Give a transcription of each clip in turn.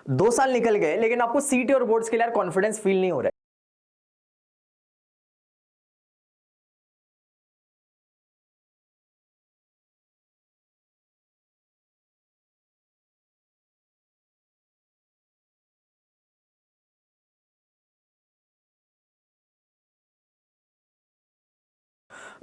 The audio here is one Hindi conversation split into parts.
2 साल निकल गए लेकिन आपको सीटी और बोर्ड्स के लिए कॉन्फिडेंस फील नहीं हो रहा है।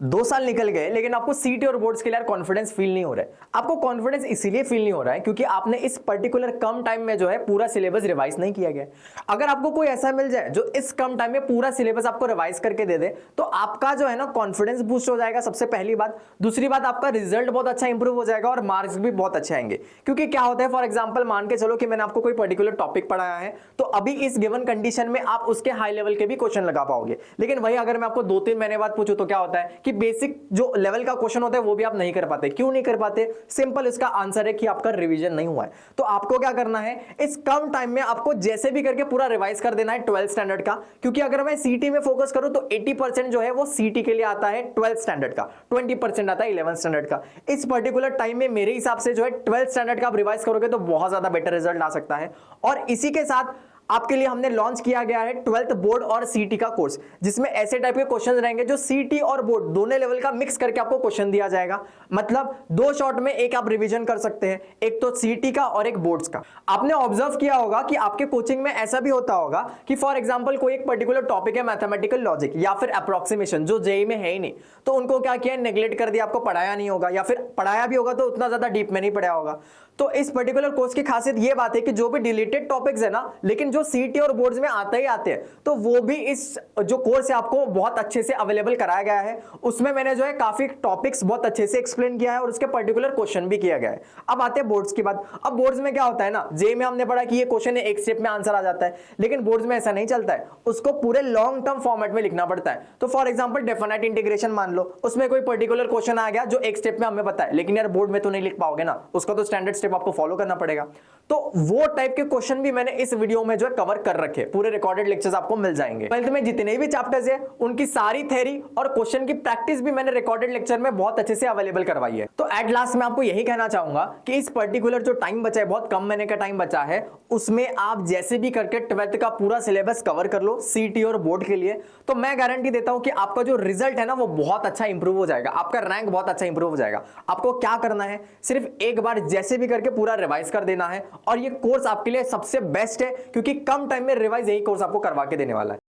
2 साल निकल गए लेकिन आपको सीटी और बोर्ड्स के लिए कॉन्फिडेंस फील नहीं हो रहा है। आपको कॉन्फिडेंस इसीलिए फील नहीं हो रहा है क्योंकि आपने इस पर्टिकुलर कम टाइम में जो है पूरा सिलेबस रिवाइज नहीं किया गया। अगर आपको कोई ऐसा मिल जाए जो इस कम टाइम में पूरा सिलेबस आपको रिवाइज करके दे दे तो आपका जो है ना कॉन्फिडेंस बूस्ट हो जाएगा, सबसे पहली बात। दूसरी बात, आपका रिजल्ट बहुत अच्छा इंप्रूव हो जाएगा और मार्क्स भी बहुत अच्छे आएंगे। क्योंकि क्या होता है, फॉर एग्जाम्पल मान के चलो कि मैंने आपको कोई पर्टिकुलर टॉपिक पढ़ाया है तो अभी इस गिवन कंडीशन में आप उसके हाई लेवल के भी क्वेश्चन लगा पाओगे। लेकिन वही अगर मैं आपको 2-3 महीने बाद पूछूं तो क्या होता है कि बेसिक जो लेवल का क्वेश्चन होता है वो भी आप नहीं कर पाते। क्यों नहीं कर पाते? सिंपल इसका आंसर है कि आपका रिवीजन नहीं हुआ है। तो आपको क्या करना है, इस कम टाइम में आपको जैसे भी करके पूरा रिवाइज कर देना है 12th स्टैंडर्ड का। क्योंकि अगर मैं सीटी में फोकस करूं तो 80% जो है वो सीटी के लिए आता है 12th स्टैंडर्ड का, 20% आता है 11th स्टैंडर्ड का। इस पर्टिकुलर टाइम में मेरे हिसाब से जो है 12th स्टैंडर्ड का आप रिवाइज करोगे तो बहुत ज्यादा बेटर रिजल्ट आ सकता है। और इसी के साथ आपके लिए हमने लॉन्च किया गया है 12th बोर्ड और सीटी का कोर्स, जिसमें ऐसे टाइप के क्वेश्चन रहेंगे जो सीटी और बोर्ड दोनों लेवल का मिक्स करके आपको क्वेश्चन दिया जाएगा। मतलब 2 शॉट में एक आप रिवीजन कर सकते हैं, एक तो सीटी का और एक बोर्ड्स का। आपने ऑब्जर्व किया होगा कि आपके कोचिंग में ऐसा भी होता होगा कि फॉर एग्जांपल कोई एक पर्टिकुलर टॉपिक है मैथमेटिकल लॉजिक या फिर अप्रोक्सीमेशन जो जेईई में है ही नहीं, तो उनको क्या किया, नेग्लेक्ट कर दिया, आपको पढ़ाया नहीं होगा या फिर पढ़ाया भी होगा तो उतना ज्यादा डीप में नहीं पढ़ाया होगा। तो इस पर्टिकुलर कोर्स की खासियत ये बात है कि जो भी डिलीटेड टॉपिक्स है ना, लेकिन जो सीटी और बोर्ड्स में आते ही आते हैं, तो वो भी इस जो कोर्स है आपको बहुत अच्छे से अवेलेबल कराया गया है। उसमें मैंने जो है काफी टॉपिक्स बहुत अच्छे से एक्सप्लेन किया है और उसके पर्टिकुलर क्वेश्चन भी किया गया है। अब आते हैं बोर्ड्स की बात। अब बोर्ड्स में क्या होता है ना, जे में हमने पढ़ा कि ये क्वेश्चन है, एक स्टेप में आंसर आ जाता है, लेकिन बोर्ड्स में ऐसा नहीं चलता है, उसको पूरे लॉन्ग टर्म फॉर्मेट में लिखना पड़ता है। तो फॉर एग्जाम्पल डेफिनेट इंटीग्रेशन मान लो, उसमें कोई पर्टिकुलर क्वेश्चन आ गया जो एक स्टेप में हमें पता है, लेकिन यार बोर्ड में तो नहीं लिख पाओगे ना, उसका तो स्टैंडर्ड स्टेप आपको फॉलो करना पड़ेगा। तो वो टाइप के क्वेश्चन भी मैंने इस वीडियो में जो है कवर कर रखे, पूरे रिकॉर्डेड लेक्चर्स आपको मिल जाएंगे। 12th में जितने भी चैप्टर्स है उनकी सारी थ्योरी और क्वेश्चन की प्रैक्टिस भी मैंने रिकॉर्डेड लेक्चर में बहुत अच्छे से अवेलेबल करवाई है। तो एट लास्ट मैं आपको यही कहना चाहूंगा कि इस पर्टिकुलर जो टाइम बचा है, बहुत कम महीने का टाइम बचा है, उसमें आप जैसे भी करके 12th का पूरा सिलेबस कवर कर लो सीटी और बोर्ड के लिए, तो मैं गारंटी देता हूं कि आपका जो रिजल्ट है ना वो बहुत अच्छा इंप्रूव हो जाएगा, आपका रैंक बहुत अच्छा इंप्रूव हो जाएगा। आपको क्या करना है, सिर्फ एक बार जैसे भी करके पूरा रिवाइज कर देना है और ये कोर्स आपके लिए सबसे बेस्ट है क्योंकि कम टाइम में रिवाइज यही कोर्स आपको करवा के देने वाला है।